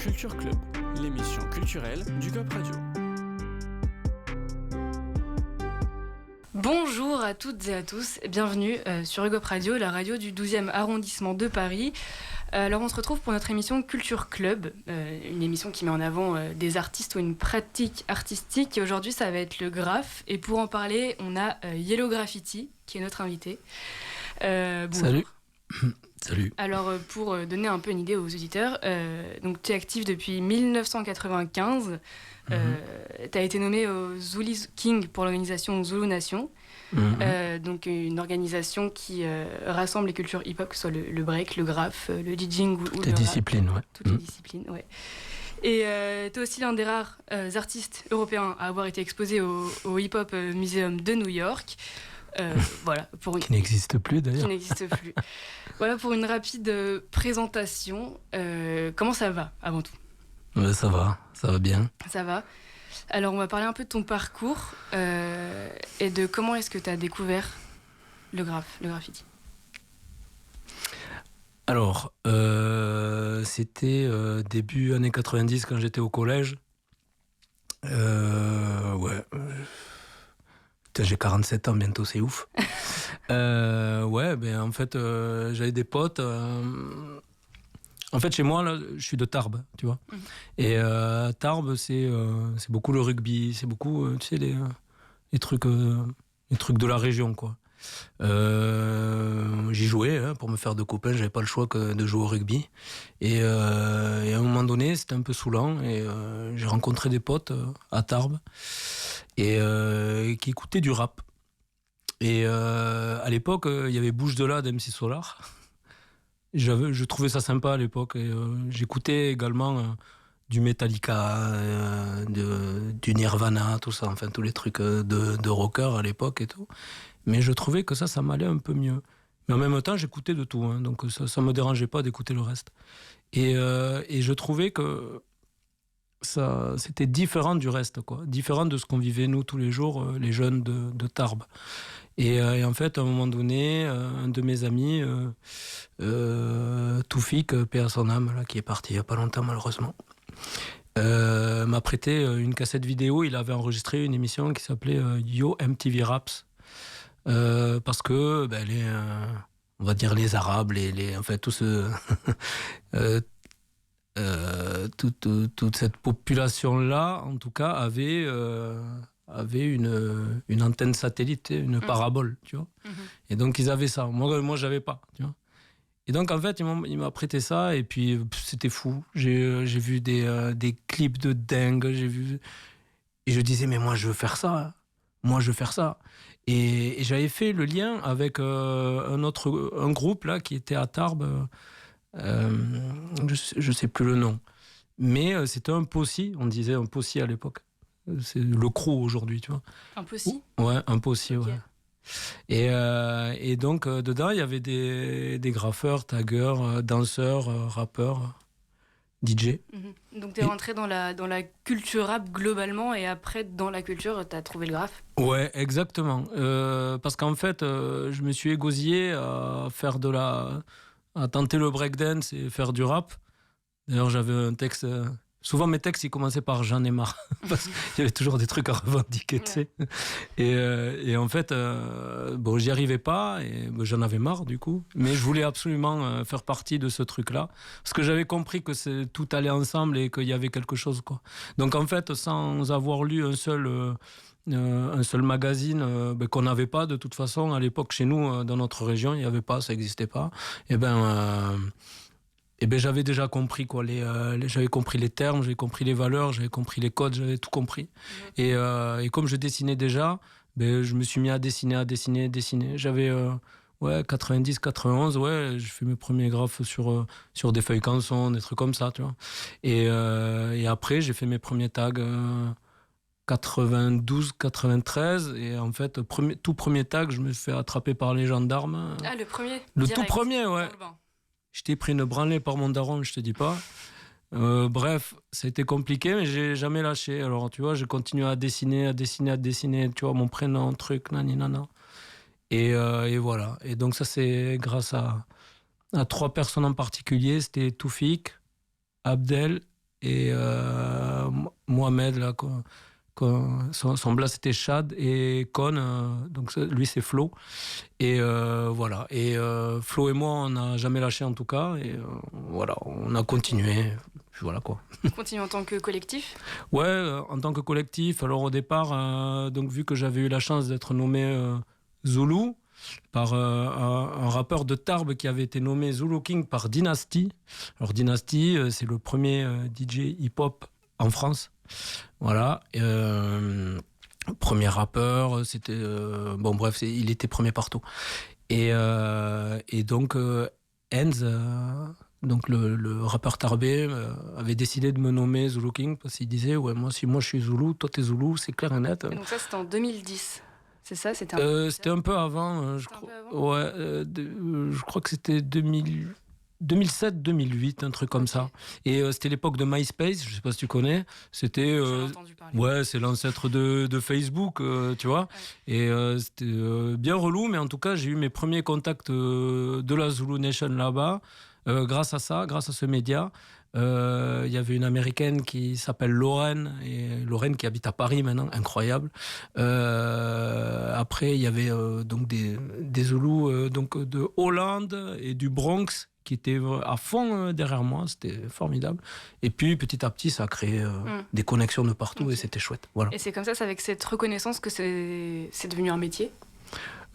Culture Club, l'émission culturelle du GOP Radio. Bonjour à toutes et à tous, bienvenue sur GOP Radio, la radio du 12e arrondissement de Paris. Alors on se retrouve pour notre émission Culture Club, une émission qui met en avant des artistes ou une pratique artistique. Et aujourd'hui ça va être le graphe, et pour en parler on a Yellow Graffiti qui est notre invité. Salut. Salut. Alors pour donner un peu une idée aux auditeurs, donc tu es actif depuis 1995. Tu as été nommé au Zulu King pour l'organisation Zulu Nation, donc une organisation qui rassemble les cultures hip-hop, que ce soit le break, le graphe, le DJing ou toutes les disciplines, ouais. Toutes les disciplines, ouais. Et tu es aussi l'un des rares artistes européens à avoir été exposé au Hip Hop Museum de New York. Voilà, qui n'existe plus d'ailleurs. Qui n'existe plus. Voilà pour une rapide présentation. Comment ça va avant tout ? Ça va bien. Ça va. Alors on va parler un peu de ton parcours et de comment est-ce que tu as découvert le graffiti. Alors, c'était début années 90 quand j'étais au collège. J'ai 47 ans bientôt, c'est ouf. En fait, j'avais des potes. En fait, chez moi, là, je suis de Tarbes, tu vois. Et Tarbes, c'est beaucoup le rugby, c'est beaucoup, tu sais, les trucs de la région, quoi. J'y jouais pour me faire de copains, j'avais pas le choix que de jouer au rugby. Et à un moment donné, c'était un peu saoulant. Et j'ai rencontré des potes à Tarbes et qui écoutaient du rap. Et à l'époque, il y avait Bouche de là d'MC Solar. Je trouvais ça sympa à l'époque. Et, j'écoutais également du Metallica, du Nirvana, tout ça, enfin tous les trucs de rocker à l'époque et tout. Mais je trouvais que ça m'allait un peu mieux. Mais en même temps, j'écoutais de tout, donc ça me dérangeait pas d'écouter le reste. Et je trouvais que ça, c'était différent du reste, quoi. Différent de ce qu'on vivait nous tous les jours, les jeunes de Tarbes. Et en fait, à un moment donné, un de mes amis, Toufik, paix à son âme, là, qui est parti il y a pas longtemps malheureusement, m'a prêté une cassette vidéo. Il avait enregistré une émission qui s'appelait Yo MTV Raps. Parce que on va dire les Arabes, tout ce toute cette population-là, en tout cas, avait une antenne satellite, une parabole, tu vois. Et donc ils avaient ça. Moi, j'avais pas, tu vois. Et donc en fait, il m'a prêté ça et puis c'était fou. J'ai vu des clips de dingue. Et je disais mais moi je veux faire ça. Et j'avais fait le lien avec un groupe là qui était à Tarbes. Je sais plus le nom. Mais c'était un possi, on disait un possi à l'époque. C'est le crew aujourd'hui, tu vois. Un possi ? Ouais, un possi, okay. Ouais. Et donc, dedans, il y avait des graffeurs, taggeurs, danseurs, rappeurs, DJ. Donc, tu es rentré dans la culture rap globalement, et après, dans la culture, tu as trouvé le graphe ? Ouais, exactement. Parce qu'en fait, je me suis égosillé à tenter le breakdance et faire du rap. D'ailleurs, j'avais un texte... Souvent, mes textes, ils commençaient par « j'en ai marre ». Parce qu'il y avait toujours des trucs à revendiquer, tu sais. Et en fait, j'y arrivais pas, et j'en avais marre, du coup. Mais je voulais absolument faire partie de ce truc-là. Parce que j'avais compris que tout allait ensemble et qu'il y avait quelque chose, quoi. Donc, en fait, sans avoir lu un seul magazine qu'on n'avait pas, de toute façon, à l'époque, chez nous, dans notre région, il n'y avait pas, ça n'existait pas. J'avais déjà compris, quoi. J'avais compris les termes, j'avais compris les valeurs, j'avais compris les codes, j'avais tout compris. Et comme je dessinais déjà, je me suis mis à dessiner. J'avais 90, 91, je fais mes premiers graphes sur des feuilles canson, des trucs comme ça, tu vois. Et après, j'ai fait mes premiers tags 92, 93, et en fait, tout premier tag, je me suis fait attraper par les gendarmes. Ah, le premier ? Le tout premier, ouais. Je t'ai pris une branlée par mon daron, je te dis pas. Bref, ça a été compliqué, mais j'ai jamais lâché. Alors, tu vois, j'ai continué à dessiner, tu vois, mon prénom, truc, nani. Et voilà. Et donc, ça, c'est grâce à 3 personnes en particulier. C'était Toufik, Abdel et Mohamed, là, son blast c'était Chad, et Con, donc lui c'est Flo. Et voilà. Et Flo et moi, on n'a jamais lâché en tout cas. Et voilà, on a continué. Puis voilà quoi. Continue en tant que collectif ? Ouais, en tant que collectif. Alors au départ, donc vu que j'avais eu la chance d'être nommé Zulu par un rappeur de Tarbes qui avait été nommé Zulu King par Dynasty. Alors Dynasty, c'est le premier DJ hip-hop en France. Voilà. Premier rappeur, c'était bon bref, il était premier partout. Et donc Enz, donc le rappeur tarbé, avait décidé de me nommer Zulu King parce qu'il disait ouais, moi je suis Zoulou, toi t'es Zoulou, c'est clair et net. Et donc ça c'était en 2010. C'est ça, c'était un peu avant, je crois. Ouais, je crois que c'était 2007-2008, un truc comme ça. Et c'était l'époque de MySpace, je sais pas si tu connais. C'était ouais, c'est l'ancêtre de Facebook, tu vois. Ouais. Et c'était bien relou, mais en tout cas, j'ai eu mes premiers contacts de la Zulu Nation là-bas, grâce à ça, grâce à ce média. Il y avait une américaine qui s'appelle Lorraine, et Lorraine qui habite à Paris maintenant, incroyable. Après, il y avait donc des Zoulous donc de Hollande et du Bronx qui étaient à fond derrière moi, c'était formidable. Et puis petit à petit, ça a créé des connexions de partout, et c'était chouette. Voilà. Et c'est comme ça, c'est avec cette reconnaissance que c'est devenu un métier ?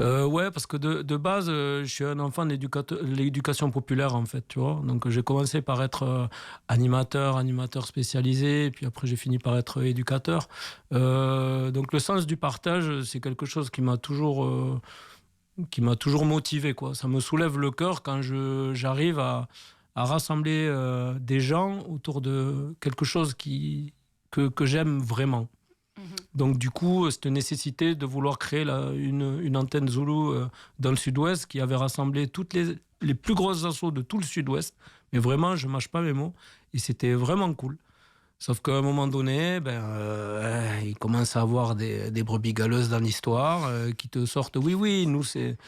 Ouais, parce que de base, je suis un enfant de l'éducation populaire, en fait, tu vois. Donc, j'ai commencé par être animateur spécialisé, et puis après, j'ai fini par être éducateur. Donc, le sens du partage, c'est quelque chose qui m'a toujours motivé, quoi. Ça me soulève le cœur quand j'arrive à rassembler des gens autour de quelque chose que j'aime vraiment. Donc du coup, cette nécessité de vouloir créer une antenne Zoulou dans le sud-ouest qui avait rassemblé toutes les plus grosses assos de tout le sud-ouest. Mais vraiment, je ne mâche pas mes mots. Et c'était vraiment cool. Sauf qu'à un moment donné, il commence à avoir des brebis galeuses dans l'histoire qui te sortent « Oui, nous, c'est...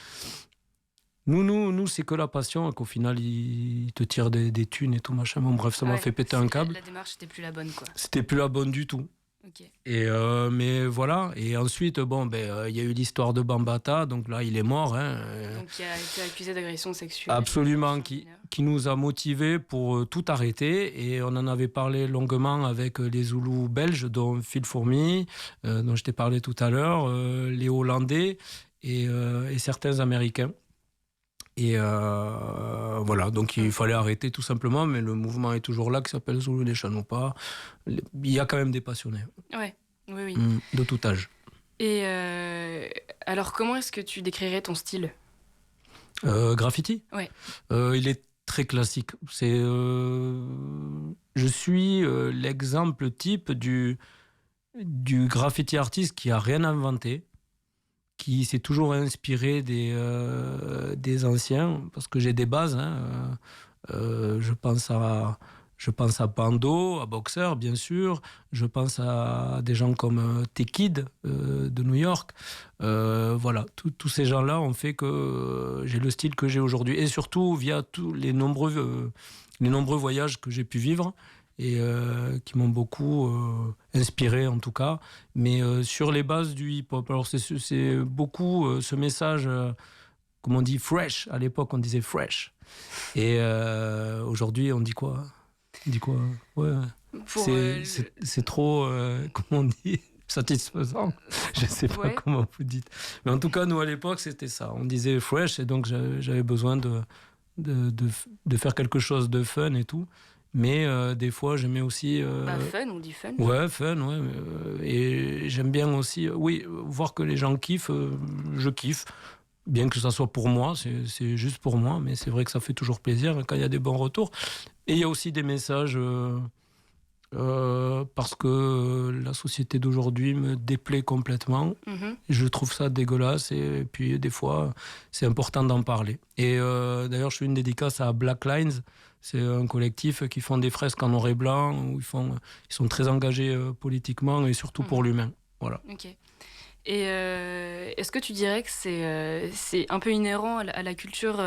Nous, c'est que la passion, et qu'au final, ils te tirent des thunes et tout, machin. Bon, bref, ça m'a fait péter un câble. La démarche, c'était plus la bonne, quoi. C'était plus la bonne du tout. Okay. Et mais voilà. Et ensuite, y a eu l'histoire de Bambata, donc là, il est mort. Donc, qui a été accusé d'agression sexuelle. Absolument, qui nous a motivés pour tout arrêter. Et on en avait parlé longuement avec les Zoulous belges, dont Phil Fourmi, dont je t'ai parlé tout à l'heure, les Hollandais et certains Américains. Et voilà, donc il fallait arrêter tout simplement, mais le mouvement est toujours là, qui s'appelle Zulu Nation ou pas. Il y a quand même des passionnés. Ouais, oui. De tout âge. Et alors, comment est-ce que tu décrirais ton style ? Graffiti ? Ouais. Il est très classique. Je suis l'exemple type du graffiti artiste qui a rien inventé, qui s'est toujours inspiré des anciens, parce que j'ai des bases. Je pense à Bando, à Boxer, bien sûr. Je pense à des gens comme T-Kid de New York. Voilà, tous ces gens-là ont fait que j'ai le style que j'ai aujourd'hui. Et surtout via tous les nombreux voyages que j'ai pu vivre, et qui m'ont beaucoup inspiré en tout cas, mais sur les bases du hip-hop. Alors c'est beaucoup ce message, comme on dit fresh, à l'époque on disait fresh, et aujourd'hui on dit quoi ? Ouais. C'est trop, comment on dit, satisfaisant. Je sais pas comment vous dites, mais en tout cas nous à l'époque c'était ça, on disait fresh, et donc j'avais besoin de faire quelque chose de fun et tout. Mais des fois, j'aimais aussi... fun, on dit fun. Ouais, fun, ouais. Et j'aime bien aussi, voir que les gens kiffent, je kiffe. Bien que ça soit pour moi, c'est juste pour moi, mais c'est vrai que ça fait toujours plaisir quand il y a des bons retours. Et il y a aussi des messages, parce que la société d'aujourd'hui me déplaît complètement. Mm-hmm. Je trouve ça dégueulasse, et puis des fois, c'est important d'en parler. Et d'ailleurs, je fais une dédicace à Black Lines. C'est un collectif qui font des fresques en noir et blanc, où ils sont très engagés politiquement, et surtout pour l'humain. Voilà. Ok. Et est-ce que tu dirais que c'est un peu inhérent à la culture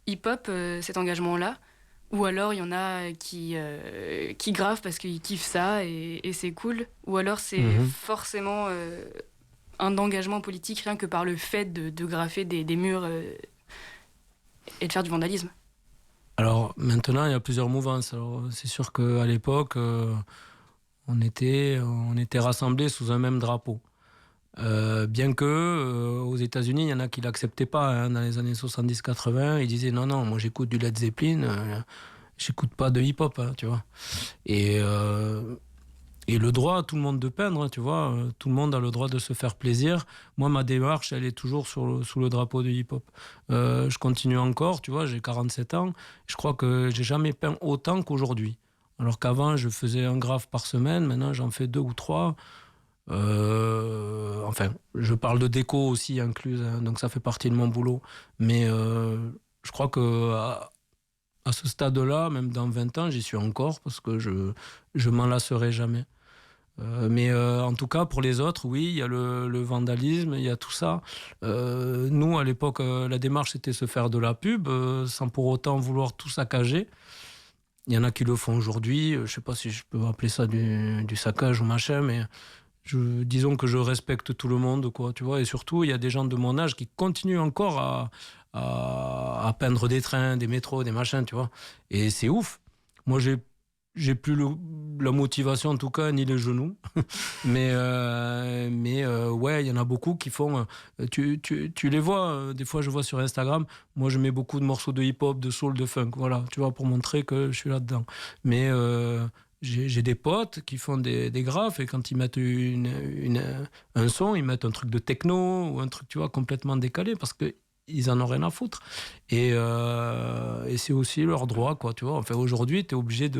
hip-hop, cet engagement-là ? Ou alors il y en a qui graffent parce qu'ils kiffent ça et c'est cool. Ou alors c'est forcément un engagement politique rien que par le fait de graffer des murs et de faire du vandalisme. Alors maintenant, il y a plusieurs mouvances. Alors, c'est sûr qu'à l'époque, on était rassemblés sous un même drapeau. Bien que aux États-Unis, il y en a qui l'acceptaient pas. Hein, dans les années 70-80, ils disaient non, moi j'écoute du Led Zeppelin, j'écoute pas de hip-hop, hein, tu vois. Et le droit à tout le monde de peindre, hein, tu vois. Tout le monde a le droit de se faire plaisir. Moi, ma démarche, elle est toujours sous le drapeau du hip-hop. Je continue encore, tu vois, j'ai 47 ans. Je crois que j'ai jamais peint autant qu'aujourd'hui. Alors qu'avant, je faisais un graphe par semaine. Maintenant, j'en fais 2 ou 3. Enfin, je parle de déco aussi incluse, hein, donc ça fait partie de mon boulot. Mais je crois que à ce stade-là, même dans 20 ans, j'y suis encore parce que je m'en lasserai jamais. Mais en tout cas, pour les autres, oui, il y a le vandalisme, il y a tout ça. Nous, à l'époque, la démarche, c'était se faire de la pub sans pour autant vouloir tout saccager. Il y en a qui le font aujourd'hui. Je ne sais pas si je peux appeler ça du saccage ou machin, mais disons que je respecte tout le monde, quoi, tu vois. Et surtout, il y a des gens de mon âge qui continuent encore à peindre des trains, des métros, des machins, tu vois. Et c'est ouf. Moi, j'ai plus la motivation, en tout cas, ni les genoux. mais ouais, il y en a beaucoup qui font... Tu les vois, des fois, je vois sur Instagram. Moi, je mets beaucoup de morceaux de hip-hop, de soul, de funk, voilà, tu vois, pour montrer que je suis là-dedans. Mais... j'ai des potes qui font des graphes et quand ils mettent un son, ils mettent un truc de techno ou un truc, tu vois, complètement décalé parce qu'ils en ont rien à foutre. Et c'est aussi leur droit, quoi, tu vois. Enfin, aujourd'hui, tu es obligé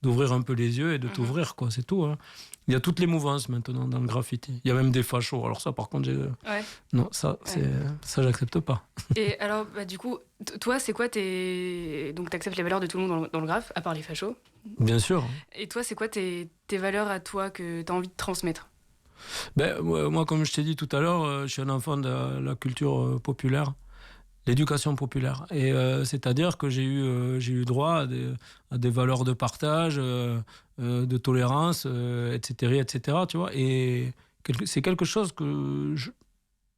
d'ouvrir un peu les yeux et de t'ouvrir, quoi, c'est tout. Hein. Il y a toutes les mouvances maintenant dans le graffiti. Il y a même des fachos. Alors ça, par contre, non, ça, ça, j'accepte pas. Et alors, bah, du coup, toi, c'est quoi donc, t'acceptes les valeurs de tout le monde dans le graphe, à part les fachos. Bien sûr. Et toi, c'est quoi tes valeurs à toi que t'as envie de transmettre? Ben, moi, comme je t'ai dit tout à l'heure, je suis un enfant de la culture populaire, l'éducation populaire. Et c'est-à-dire que j'ai eu droit à des valeurs de partage, de tolérance, etc., etc., tu vois. Et c'est quelque chose que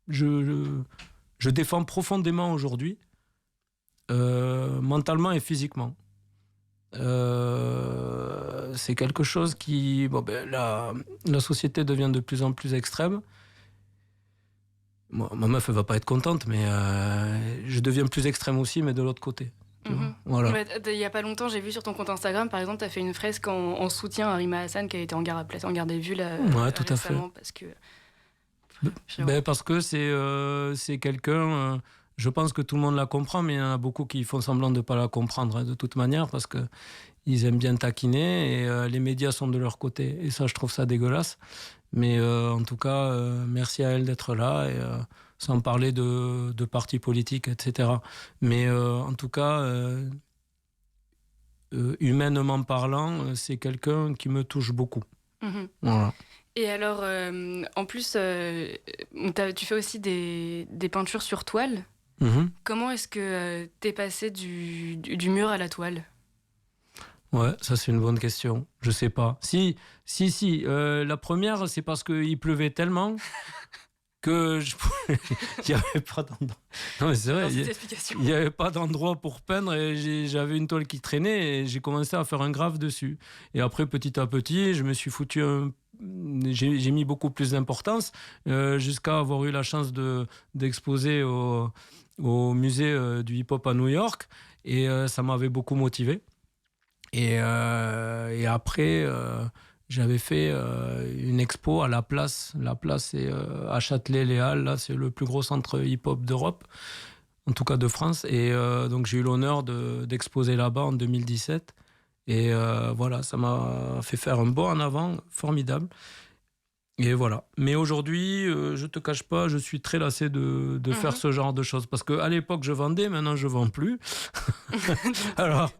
je défends profondément aujourd'hui, mentalement et physiquement. C'est quelque chose qui... Bon, ben, la société devient de plus en plus extrême. Ma meuf, elle va pas être contente, mais je deviens plus extrême aussi, mais de l'autre côté. Voilà. Il y a pas longtemps, j'ai vu sur ton compte Instagram, par exemple, tu as fait une fresque en soutien à Rima Hassan qui a été placée en garde à vue là, ouais, tout récemment. À fait. Parce que c'est quelqu'un... je pense que tout le monde la comprend, mais il y en a beaucoup qui font semblant de ne pas la comprendre, hein, de toute manière, parce qu'ils aiment bien taquiner et les médias sont de leur côté. Et ça, je trouve ça dégueulasse. Mais en tout cas, merci à elle d'être là, et, sans parler de partis politiques, etc. Mais en tout cas, humainement parlant, c'est quelqu'un qui me touche beaucoup. Mm-hmm. Voilà. Et alors, en plus, tu fais aussi des peintures sur toile. Mm-hmm. Comment est-ce que t'es passé du mur à la toile ? Ouais, ça c'est une bonne question. Je sais pas. Si. La première, c'est parce qu'il pleuvait tellement que il y avait pas d'endroit. Non mais c'est vrai. Il y avait pas d'endroit pour peindre et j'avais une toile qui traînait et j'ai commencé à faire un graphe dessus. Et après, petit à petit, je me suis foutu j'ai mis beaucoup plus d'importance jusqu'à avoir eu la chance d'exposer au musée du hip-hop à New York et ça m'avait beaucoup motivé. Et après, j'avais fait une expo à La Place. La Place, c'est à Châtelet-Les Halles. Là, c'est le plus gros centre hip-hop d'Europe, en tout cas de France. Et donc, j'ai eu l'honneur d'exposer là-bas en 2017. Et voilà, ça m'a fait faire un bond en avant formidable. Et voilà. Mais aujourd'hui, je te cache pas, je suis très lassé de faire ce genre de choses. Parce qu'à l'époque, je vendais, maintenant, je vends plus. Alors,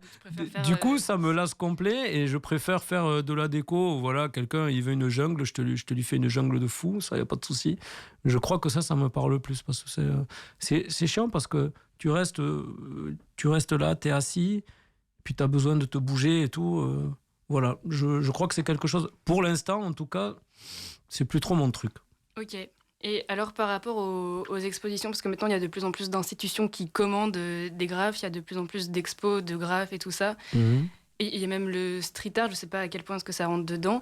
du coup, ça me lasse complet et je préfère faire de la déco. Voilà, quelqu'un, il veut une jungle, je te lui fais une jungle de fou, ça, y a pas de souci. Je crois que ça me parle plus parce que c'est chiant parce que tu restes là, t'es assis, puis tu as besoin de te bouger et tout. Voilà, je crois que c'est quelque chose, pour l'instant en tout cas, c'est plus trop mon truc. Ok. Et alors par rapport aux expositions, parce que maintenant il y a de plus en plus d'institutions qui commandent des graphes, il y a de plus en plus d'expos de graphes et tout ça. Et il y a même le street art, je ne sais pas à quel point est-ce que ça rentre dedans,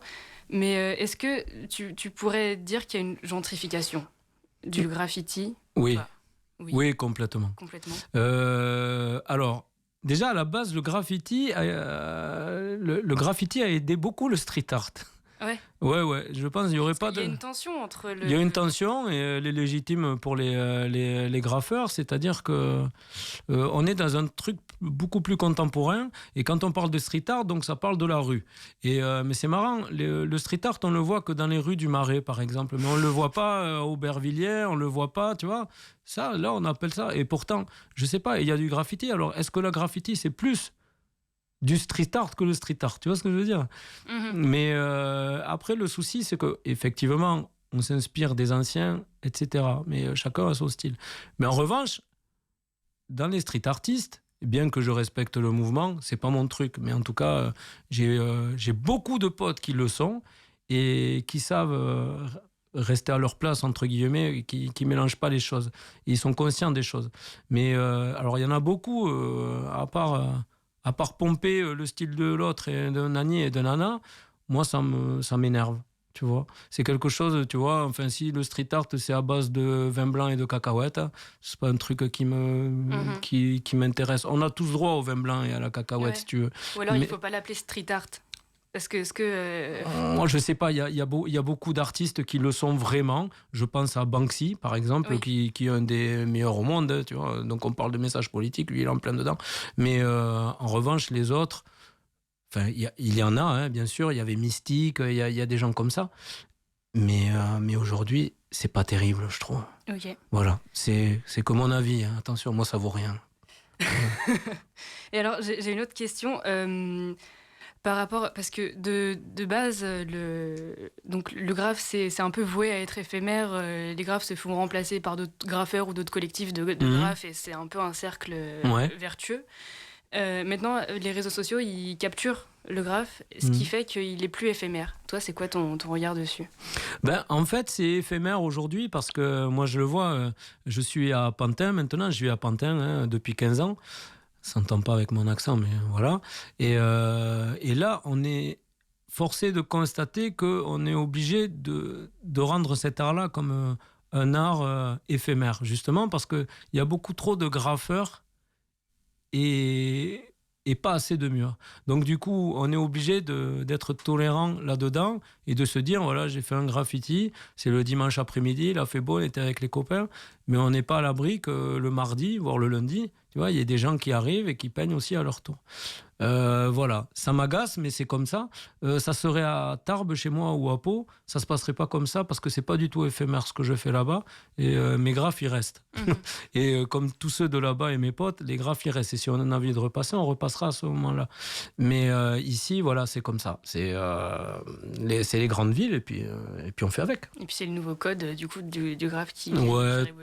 mais est-ce que tu pourrais dire qu'il y a une gentrification du graffiti? Oui. Oui, complètement. Alors, déjà à la base, le graffiti le graffiti a aidé beaucoup le street art. Ouais, je pense qu'il y aurait pas de... Il y a une tension entre le... Il y a une tension et elle est légitime pour les graffeurs, c'est-à-dire que on est dans un truc beaucoup plus contemporain et quand on parle de street art, donc ça parle de la rue. Mais c'est marrant, le street art, on le voit que dans les rues du Marais, par exemple, mais on le voit pas au Aubervilliers, on le voit pas, tu vois. Ça, là, on appelle ça. Et pourtant, je sais pas, il y a du graffiti. Alors, est-ce que le graffiti, c'est plus du street art que le street art, tu vois ce que je veux dire? Mais après, le souci, c'est que effectivement, on s'inspire des anciens, etc. Mais chacun a son style. Mais en revanche, dans les street artistes, bien que je respecte le mouvement, c'est pas mon truc. Mais en tout cas, j'ai beaucoup de potes qui le sont et qui savent rester à leur place, entre guillemets, qui mélangent pas les choses. Et ils sont conscients des choses. Mais alors, il y en a beaucoup, à part pomper le style de l'autre et de Nani et de Nana, moi, ça m'énerve, tu vois. C'est quelque chose, tu vois, enfin, si le street art, c'est à base de vin blanc et de cacahuètes, c'est pas un truc qui m'intéresse. On a tous droit au vin blanc et à la cacahuète, si tu veux. Ou alors, il faut pas l'appeler street art. Est-ce que Moi, je sais pas, il y a beaucoup d'artistes qui le sont vraiment. Je pense à Banksy, par exemple, qui est un des meilleurs au monde, tu vois. Donc, on parle de messages politiques, lui, il est en plein dedans. Mais en revanche, les autres, enfin, il y en a, hein, bien sûr. Il y avait Mystique, il y a des gens comme ça. Mais aujourd'hui, c'est pas terrible, je trouve. Ok. Voilà, c'est que mon avis. Hein. Attention, moi, ça vaut rien. Et alors, j'ai une autre question. Par rapport, parce que de base, le graphe, c'est un peu voué à être éphémère. Les graphes se font remplacer par d'autres graffeurs ou d'autres collectifs de graphes, et c'est un peu un cercle vertueux. Maintenant, les réseaux sociaux, ils capturent le graphe, ce qui fait qu'il est plus éphémère. Toi, c'est quoi ton regard dessus? En fait, c'est éphémère aujourd'hui parce que moi, je le vois, je suis à Pantin maintenant, je vis à Pantin depuis 15 ans. Ça s'entend pas avec mon accent, mais voilà. Et là, on est forcé de constater qu'on est obligé de rendre cet art-là comme un art éphémère, justement parce qu'il y a beaucoup trop de graffeurs et pas assez de murs. Donc du coup, on est obligé d'être tolérant là-dedans et de se dire, voilà, j'ai fait un graffiti, c'est le dimanche après-midi, il a fait beau, on était avec les copains, mais on n'est pas à l'abri que le mardi, voire le lundi, tu vois, il y a des gens qui arrivent et qui peignent aussi à leur tour. Voilà, ça m'agace, mais c'est comme ça. Ça serait à Tarbes, chez moi, ou à Pau, ça se passerait pas comme ça parce que c'est pas du tout éphémère ce que je fais là-bas. Et mes graphes, ils restent. Et comme tous ceux de là-bas et mes potes, les graphes, ils restent. Et si on a envie de repasser, on repassera à ce moment-là. Mais ici, voilà, c'est comme ça. C'est les grandes villes et puis on fait avec. Et puis c'est le nouveau code du coup du graphe qui évolue.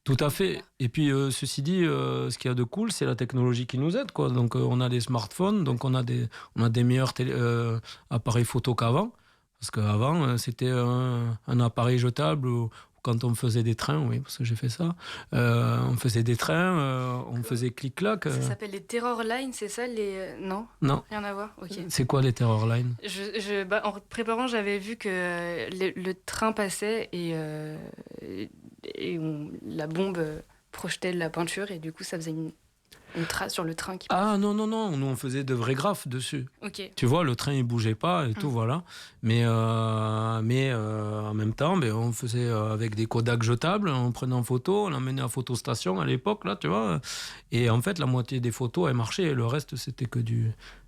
Tout à fait. Et puis, ceci dit, ce qu'il y a de cool, c'est la technologie qui nous aide, quoi. Donc, on a des smartphones, donc on a des meilleurs appareils photo qu'avant. Parce qu'avant, c'était un appareil jetable où, quand on faisait des trains, oui, parce que j'ai fait ça. On faisait des trains, on faisait clic-clac. Ça s'appelle les Terror Lines, c'est ça les... Non. Rien à voir. Ok. C'est quoi les Terror Lines? En préparant, j'avais vu que le train passait et la bombe projetait de la peinture et du coup ça faisait une trace sur le train qui passait. Ah non, nous on faisait de vrais graphes dessus. Ok. Tu vois, le train il bougeait pas et tout, voilà. Mais en même temps, on faisait avec des Kodak jetables, on prenait en photo, on l'emmenait à photostation à l'époque, là, tu vois. Et en fait, la moitié des photos, elles marchaient et le reste, c'était que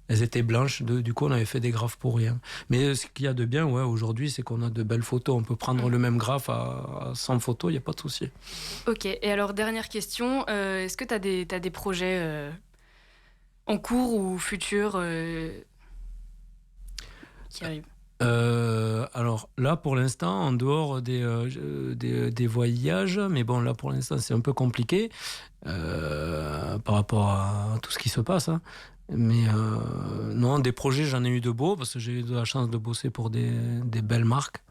elles étaient blanches, du coup on avait fait des graphes pour rien. Mais ce qu'il y a de bien aujourd'hui, c'est qu'on a de belles photos. On peut prendre le même graphe à 100 photos, il n'y a pas de souci. Ok, et alors dernière question, est-ce que tu as des projets en cours ou futurs qui arrivent? Alors là, pour l'instant, en dehors des voyages, mais bon, là pour l'instant c'est un peu compliqué par rapport à tout ce qui se passe, hein. Mais non, des projets, j'en ai eu de beaux, parce que j'ai eu de la chance de bosser pour des belles marques.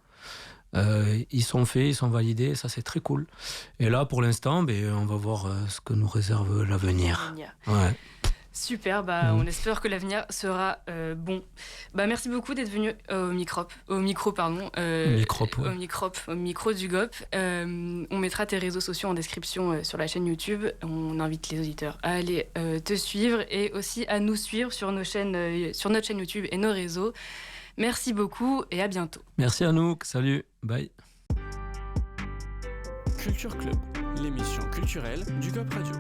Ils sont faits, ils sont validés, ça c'est très cool. Et là, pour l'instant, on va voir ce que nous réserve l'avenir. Ouais. Super, on espère que l'avenir sera bon. Merci beaucoup d'être venu au micro du GOP. On mettra tes réseaux sociaux en description sur la chaîne YouTube. On invite les auditeurs à aller te suivre et aussi à nous suivre sur notre chaîne YouTube et nos réseaux. Merci beaucoup et à bientôt. Merci Anouk, salut, bye. Culture Club, l'émission culturelle du GOP Radio.